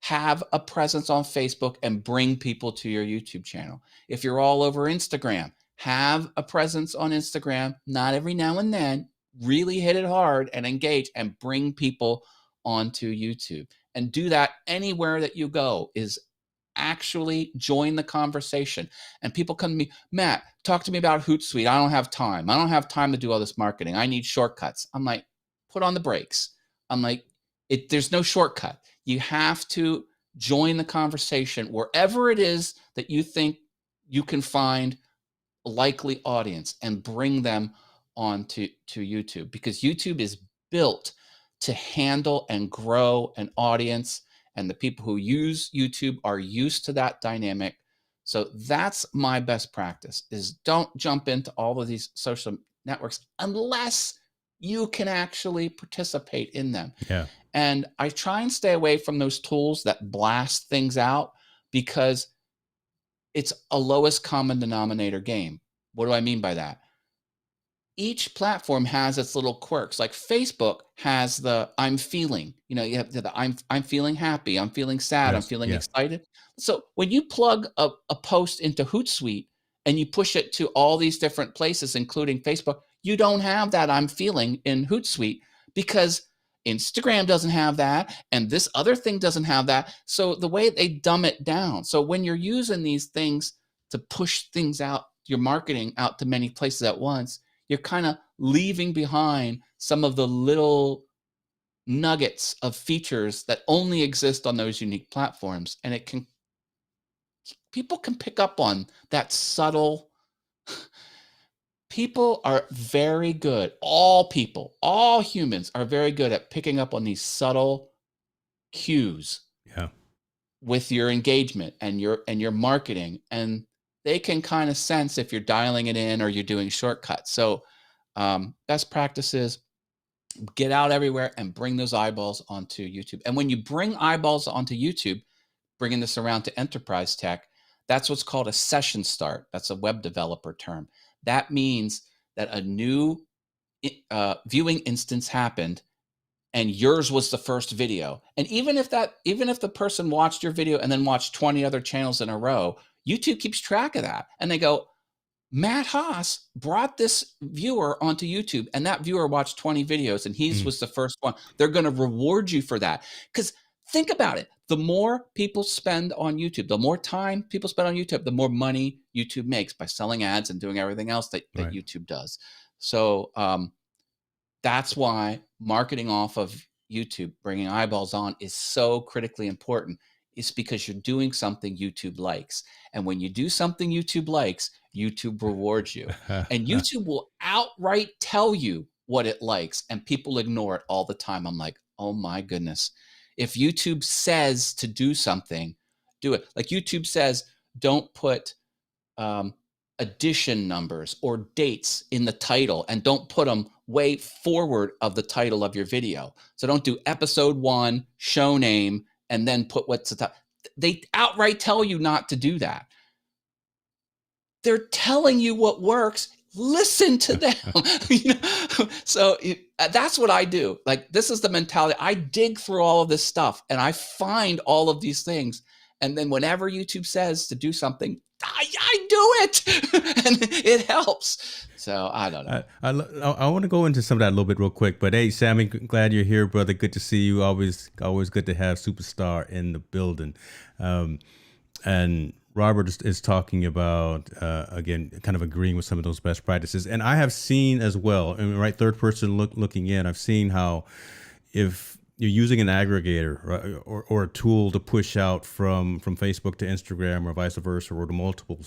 have a presence on Facebook and bring people to your YouTube channel. If you're all over Instagram, have a presence on Instagram, not every now and then, really hit it hard and engage and bring people onto YouTube. And do that anywhere that you go, is actually join the conversation. And people come to me, Matt, talk to me about Hootsuite. I don't have time. I don't have time to do all this marketing. I need shortcuts. I'm like, put on the brakes. I'm like, there's no shortcut. You have to join the conversation wherever it is that you think you can find a likely audience and bring them onto YouTube, because YouTube is built to handle and grow an audience, and the people who use YouTube are used to that dynamic. So that's my best practice, is don't jump into all of these social networks unless you can actually participate in them. Yeah. And I try and stay away from those tools that blast things out, because it's a lowest common denominator game. What do I mean by that? Each platform has its little quirks. Like Facebook has the I'm feeling, you have the I'm feeling happy, I'm feeling sad, I'm feeling excited. So when you plug a post into Hootsuite and you push it to all these different places, including Facebook, you don't have that I'm feeling in Hootsuite, because Instagram doesn't have that, and this other thing doesn't have that. So the way they dumb it down. So when you're using these things to push things out, your marketing out to many places at once, you're kind of leaving behind some of the little nuggets of features that only exist on those unique platforms. And people can pick up on that subtle. People are very good. All humans are very good at picking up on these subtle cues with your engagement and your marketing. And they can kind of sense if you're dialing it in or you're doing shortcuts. So best practices, get out everywhere and bring those eyeballs onto YouTube. And when you bring eyeballs onto YouTube, bringing this around to enterprise tech, that's what's called a session start. That's a web developer term. That means that a new viewing instance happened and yours was the first video. And even if the person watched your video and then watched 20 other channels in a row, YouTube keeps track of that. And they go, Matt Haas brought this viewer onto YouTube, and that viewer watched 20 videos and he was the first one. They're going to reward you for that. Because think about it. The more people spend on YouTube, the more time people spend on YouTube, the more money YouTube makes by selling ads and doing everything else that YouTube does. So that's why marketing off of YouTube, bringing eyeballs on, is so critically important. It's because you're doing something YouTube likes. And when you do something YouTube likes, YouTube rewards you. And YouTube will outright tell you what it likes, and people ignore it all the time. I'm like, oh my goodness. If YouTube says to do something, do it. Like YouTube says, don't put edition numbers or dates in the title, and don't put them way forward of the title of your video. So don't do episode 1, show name, and then put what's the top. They outright tell you not to do that. They're telling you what works. Listen to them. So that's what I do. Like, this is the mentality. I dig through all of this stuff and I find all of these things, And then whenever YouTube says to do something, I do it, and it helps. So I don't know. I want to go into some of that a little bit real quick, but hey, Sammy, glad you're here, brother. Good to see you. Always good to have Superstar in the building. And Robert is talking about, again, kind of agreeing with some of those best practices. And I have seen as well, and right, third person looking in, I've seen how if you're using an aggregator, right, or a tool to push out from Facebook to Instagram or vice versa, or to multiple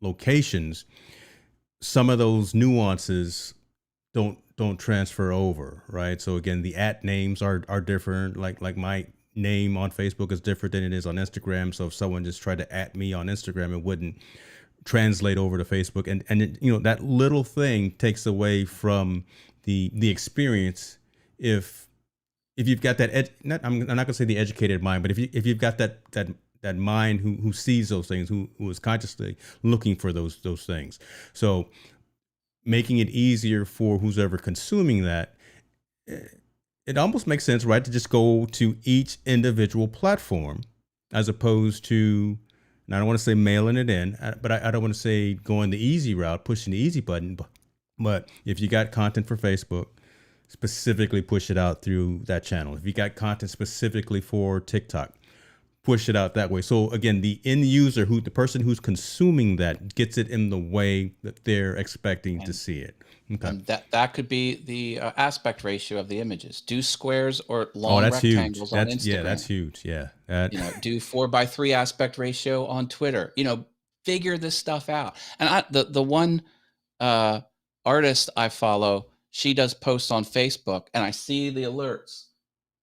locations, some of those nuances don't transfer over, right? So again, the @ names are different. Like my name on Facebook is different than it is on Instagram. So if someone just tried to @ me on Instagram, it wouldn't translate over to Facebook, and it, that little thing takes away from the experience. If you've got that I'm not gonna say the educated mind, but if you've got that mind who sees those things, who is consciously looking for those things. So making it easier for who's ever consuming that, it almost makes sense, right, to just go to each individual platform as opposed to, and I don't want to say mailing it in, but I don't want to say going the easy route, pushing the easy button. But if you got content for Facebook, specifically push it out through that channel. If you got content specifically for TikTok, push it out that way. So again, the end user, the person who's consuming that, gets it in the way that they're expecting to see it. Okay. And that could be the aspect ratio of the images. Do squares or long rectangles huge. on Instagram. Yeah, that's huge. Yeah. Do 4:3 aspect ratio on Twitter. Figure this stuff out. And the one artist I follow, she does posts on Facebook, and I see the alerts,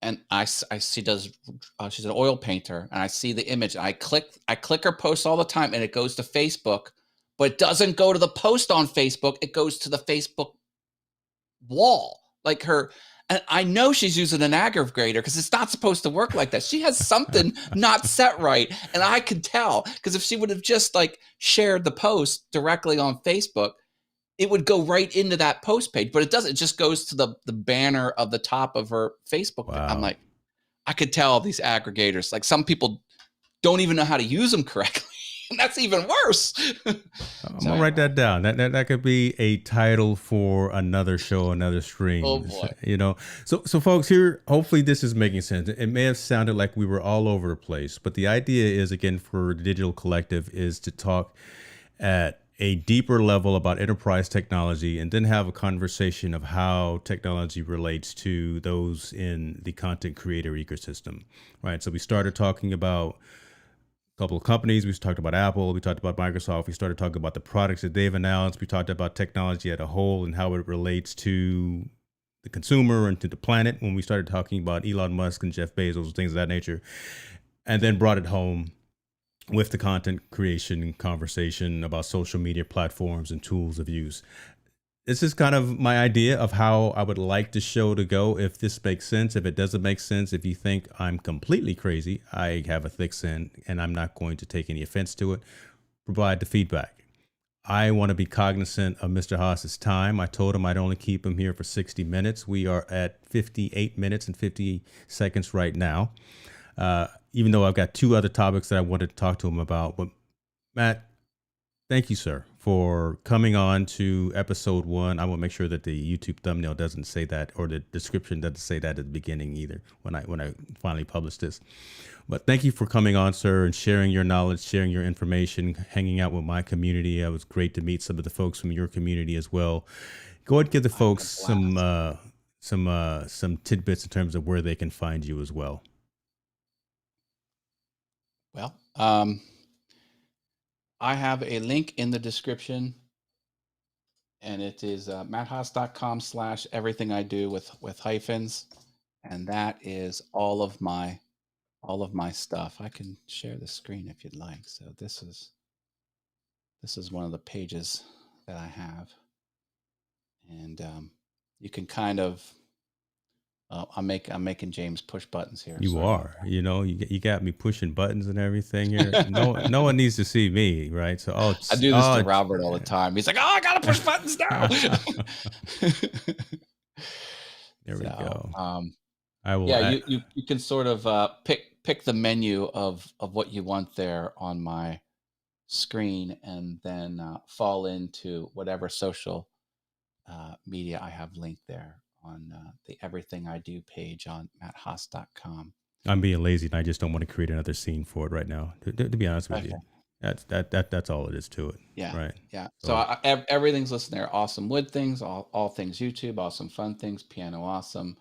and I see she's an oil painter, and I see the image. I click her post all the time, and it goes to Facebook, but it doesn't go to the post on Facebook. It goes to the Facebook wall, like her. And I know she's using an aggregator because it's not supposed to work like that. She has something not set right, and I could tell, because if she would have just shared the post directly on Facebook, it would go right into that post page, but it doesn't. It just goes to the banner of the top of her Facebook. Wow. I'm like, I could tell these aggregators, some people don't even know how to use them correctly. And that's even worse. I'm gonna write that down. That could be a title for another show, another stream. Oh boy. So folks, here, hopefully this is making sense. It may have sounded like we were all over the place, but the idea is, again, for the Digital Collective, is to talk at a deeper level about enterprise technology, and then have a conversation of how technology relates to those in the content creator ecosystem, right? So we started talking about a couple of companies. We talked about Apple. We talked about Microsoft. We started talking about the products that they've announced. We talked about technology as a whole and how it relates to the consumer and to the planet, when we started talking about Elon Musk and Jeff Bezos, things of that nature, and then brought it home with the content creation conversation about social media platforms and tools of use. This is kind of my idea of how I would like the show to go. If this makes sense, if it doesn't make sense, if you think I'm completely crazy, I have a thick skin and I'm not going to take any offense to it. Provide the feedback. I want to be cognizant of Mr. Haas's time. I told him I'd only keep him here for 60 minutes. We are at 58 minutes and 50 seconds right now. Even though I've got two other topics that I wanted to talk to him about. But Matt, thank you, sir, for coming on to episode 1. I will make sure that the YouTube thumbnail doesn't say that, or the description doesn't say that at the beginning either, when I finally publish this. But thank you for coming on, sir, and sharing your knowledge, sharing your information, hanging out with my community. It was great to meet some of the folks from your community as well. Go ahead and give the folks some tidbits in terms of where they can find you as well. Well, I have a link in the description, and it is matthaas.com/everything I do with hyphens, and that is all of my stuff. I can share the screen if you'd like. So this is one of the pages that I have, and you can kind of. I'm making James push buttons here. You are, you got me pushing buttons and everything here. No one needs to see me, right? So I do this to Robert all the time. He's like, "Oh, I gotta push buttons now." There we go. I will. Yeah, you can sort of pick the menu of what you want there on my screen, and then fall into whatever social media I have linked there on the Everything I Do page on matthaas.com. I'm being lazy and I just don't want to create another scene for it right now. To be honest with Okay. you, that's all it is to it. Yeah. Right. Yeah. So everything's listed there. Awesome wood things, all things YouTube, awesome fun things, piano awesome.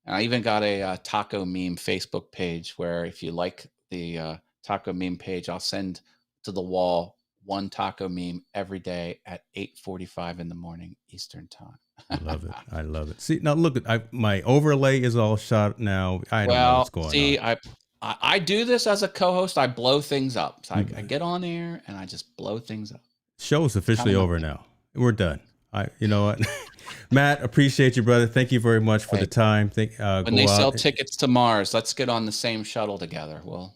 And I even got a taco meme Facebook page where if you like the taco meme page, I'll send to the wall one taco meme every day at 8:45 in the morning Eastern time. I love it. I love it. See, now look, my overlay is all shot now. I don't know what's going see, on. I do this as a co-host. I blow things up. So I get on air and I just blow things up. Show's officially over now. We're done. You know what? Matt, appreciate you, brother. Thank you very much for the time. When they sell tickets to Mars, let's get on the same shuttle together. Well,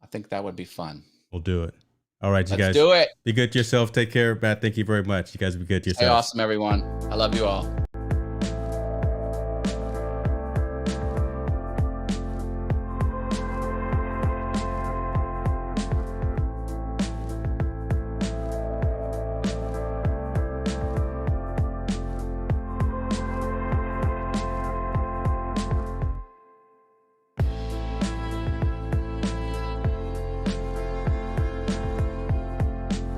I think that would be fun. We'll do it. All right, you guys. Let's do it. Be good to yourself. Take care, Matt. Thank you very much. You guys be good to yourself. Stay awesome, everyone. I love you all.